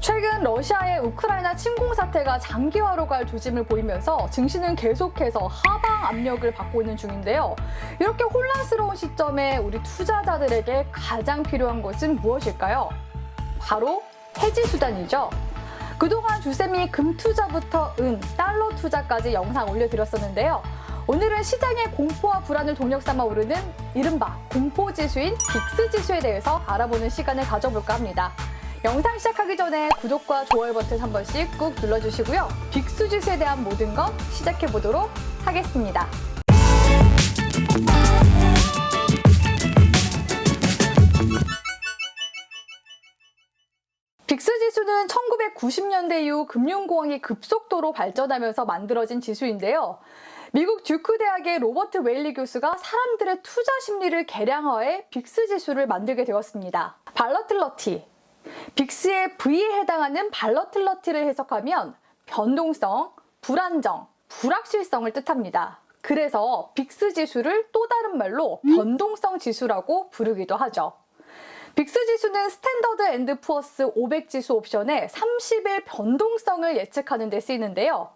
최근 러시아의 우크라이나 침공 사태가 장기화로 갈 조짐을 보이면서 증시는 계속해서 하방 압력을 받고 있는 중인데요. 이렇게 혼란스러운 시점에 우리 투자자들에게 가장 필요한 것은 무엇일까요? 바로 해지 수단이죠. 그동안 주쌤이 금 투자부터 은, 달러 투자까지 영상 올려드렸었는데요. 오늘은 시장의 공포와 불안을 동력 삼아 오르는 이른바 공포지수인 빅스지수에 대해서 알아보는 시간을 가져볼까 합니다. 영상 시작하기 전에 구독과 좋아요 버튼 한 번씩 꾹 눌러주시고요. 빅스지수에 대한 모든 것 시작해보도록 하겠습니다. 빅스지수는 1990년대 이후 금융공학이 급속도로 발전하면서 만들어진 지수인데요. 미국 듀크 대학의 로버트 웨일리 교수가 사람들의 투자 심리를 계량화해 빅스지수를 만들게 되었습니다. 발러틸러티, 빅스의 V에 해당하는 발러틸러티를 해석하면 변동성, 불안정, 불확실성을 뜻합니다. 그래서 빅스지수를 또 다른 말로 변동성 지수라고 부르기도 하죠. 빅스지수는 스탠더드 앤드 푸어스 500 지수 옵션의 30일 변동성을 예측하는 데 쓰이는데요.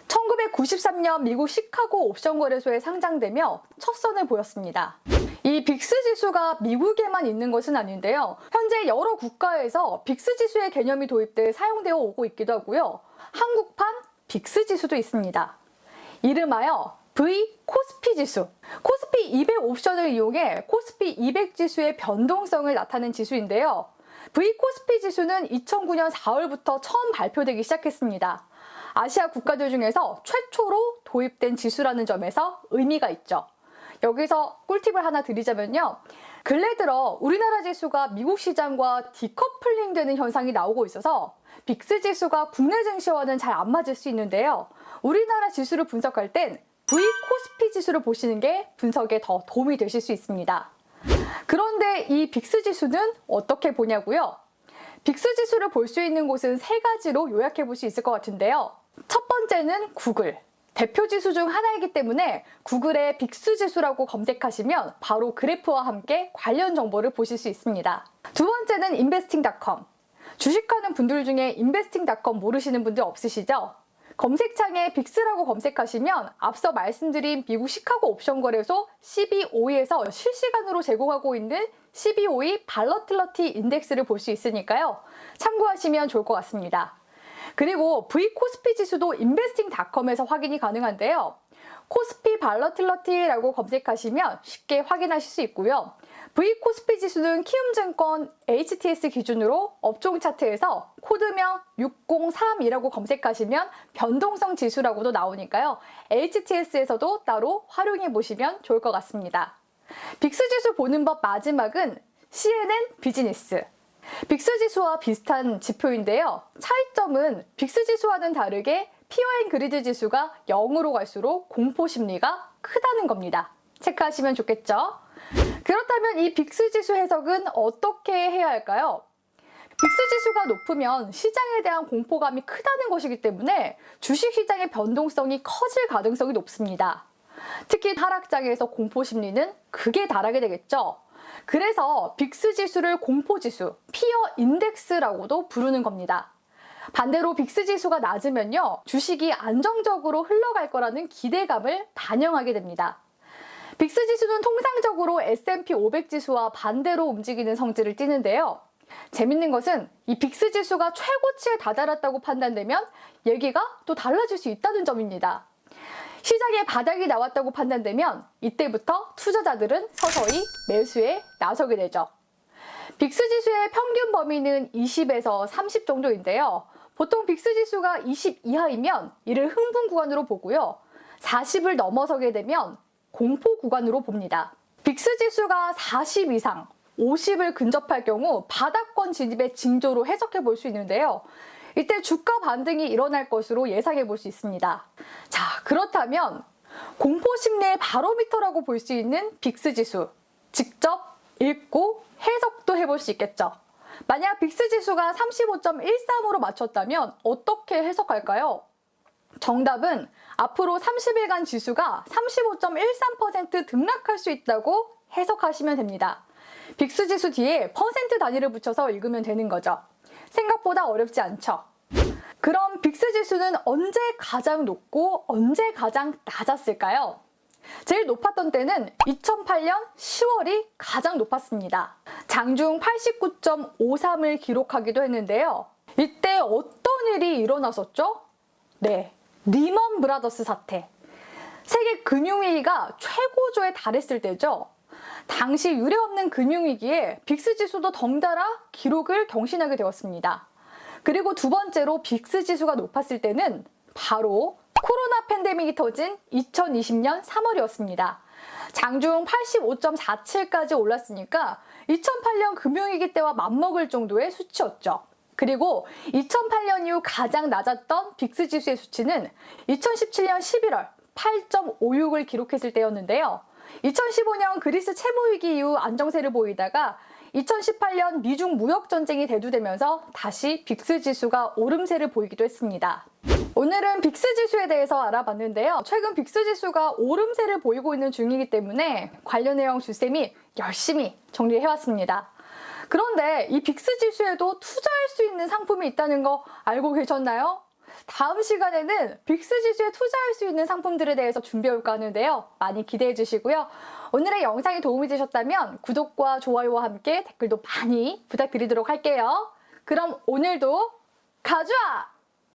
1993년 미국 시카고 옵션 거래소에 상장되며 첫 선을 보였습니다. 이 빅스 지수가 미국에만 있는 것은 아닌데요. 현재 여러 국가에서 빅스 지수의 개념이 도입돼 사용되어 오고 있기도 하고요. 한국판 빅스 지수도 있습니다. 이름하여 V 코스피 지수. 코스피 200 옵션을 이용해 코스피 200 지수의 변동성을 나타낸 지수인데요. V 코스피 지수는 2009년 4월부터 처음 발표되기 시작했습니다. 아시아 국가들 중에서 최초로 도입된 지수라는 점에서 의미가 있죠. 여기서 꿀팁을 하나 드리자면요. 근래 들어 우리나라 지수가 미국 시장과 디커플링 되는 현상이 나오고 있어서 빅스 지수가 국내 증시와는 잘 안 맞을 수 있는데요. 우리나라 지수를 분석할 땐 V 코스피 지수를 보시는 게 분석에 더 도움이 되실 수 있습니다. 그런데 이 빅스 지수는 어떻게 보냐고요? 빅스 지수를 볼 수 있는 곳은 세 가지로 요약해 볼 수 있을 것 같은데요. 첫 번째는 구글. 대표 지수 중 하나이기 때문에 구글에 빅스 지수라고 검색하시면 바로 그래프와 함께 관련 정보를 보실 수 있습니다. 두 번째는 investing.com. 주식하는 분들 중에 investing.com 모르시는 분들 없으시죠? 검색창에 빅스라고 검색하시면 앞서 말씀드린 미국 시카고 옵션 거래소 CBOE에서 실시간으로 제공하고 있는 CBOE 발러틸러티 인덱스를 볼 수 있으니까요. 참고하시면 좋을 것 같습니다. 그리고 V 코스피 지수도 investing.com에서 확인이 가능한데요. 코스피 발러틸러티라고 검색하시면 쉽게 확인하실 수 있고요. V 코스피 지수는 키움증권 HTS 기준으로 업종 차트에서 코드명 603이라고 검색하시면 변동성 지수라고도 나오니까요. HTS에서도 따로 활용해 보시면 좋을 것 같습니다. 빅스 지수 보는 법 마지막은 CNN 비즈니스. 빅스 지수와 비슷한 지표인데요. 차이점은 빅스 지수와는 다르게 피어 앤 그리드 지수가 0으로 갈수록 공포 심리가 크다는 겁니다. 체크하시면 좋겠죠? 그렇다면 이 빅스 지수 해석은 어떻게 해야 할까요? 빅스 지수가 높으면 시장에 대한 공포감이 크다는 것이기 때문에 주식시장의 변동성이 커질 가능성이 높습니다. 특히 하락장에서 공포 심리는 극에 달하게 되겠죠. 그래서 빅스 지수를 공포지수, 피어 인덱스라고도 부르는 겁니다. 반대로 빅스 지수가 낮으면요, 주식이 안정적으로 흘러갈 거라는 기대감을 반영하게 됩니다. 빅스 지수는 통상적으로 S&P 500 지수와 반대로 움직이는 성질을 띠는데요. 재밌는 것은 이 빅스 지수가 최고치에 다다랐다고 판단되면 얘기가 또 달라질 수 있다는 점입니다. 시장에 바닥이 나왔다고 판단되면 이때부터 투자자들은 서서히 매수에 나서게 되죠. 빅스 지수의 평균 범위는 20에서 30 정도인데요. 보통 빅스 지수가 20 이하이면 이를 흥분 구간으로 보고요. 40을 넘어서게 되면 공포 구간으로 봅니다. 빅스 지수가 40 이상, 50을 근접할 경우 바닥권 진입의 징조로 해석해 볼 수 있는데요. 이때 주가 반등이 일어날 것으로 예상해 볼 수 있습니다. 자, 그렇다면 공포 심리의 바로미터라고 볼 수 있는 빅스 지수, 직접 읽고 해석도 해볼 수 있겠죠. 만약 빅스 지수가 35.13으로 맞췄다면 어떻게 해석할까요? 정답은 앞으로 30일간 지수가 35.13% 등락할 수 있다고 해석하시면 됩니다. 빅스 지수 뒤에 퍼센트 단위를 붙여서 읽으면 되는 거죠. 생각보다 어렵지 않죠? 그럼 빅스 지수는 언제 가장 높고 언제 가장 낮았을까요? 제일 높았던 때는 2008년 10월이 가장 높았습니다. 장중 89.53을 기록하기도 했는데요. 이때 어떤 일이 일어났었죠? 네, 리먼 브라더스 사태. 세계 금융위기가 최고조에 달했을 때죠. 당시 유례없는 금융위기에 빅스 지수도 덩달아 기록을 경신하게 되었습니다. 그리고 두 번째로 빅스 지수가 높았을 때는 바로 코로나 팬데믹이 터진 2020년 3월이었습니다. 장중 85.47까지 올랐으니까 2008년 금융위기 때와 맞먹을 정도의 수치였죠. 그리고 2008년 이후 가장 낮았던 빅스 지수의 수치는 2017년 11월 8.56을 기록했을 때였는데요. 2015년 그리스 채무위기 이후 안정세를 보이다가 2018년 미중 무역전쟁이 대두되면서 다시 빅스 지수가 오름세를 보이기도 했습니다. 오늘은 빅스 지수에 대해서 알아봤는데요. 최근 빅스 지수가 오름세를 보이고 있는 중이기 때문에 관련 내용 주쌤이 열심히 정리해왔습니다. 그런데 이 빅스 지수에도 투자할 수 있는 상품이 있다는 거 알고 계셨나요? 다음 시간에는 빅스 지수에 투자할 수 있는 상품들에 대해서 준비해볼까 하는데요. 많이 기대해 주시고요. 오늘의 영상이 도움이 되셨다면 구독과 좋아요와 함께 댓글도 많이 부탁드리도록 할게요. 그럼 오늘도 가자!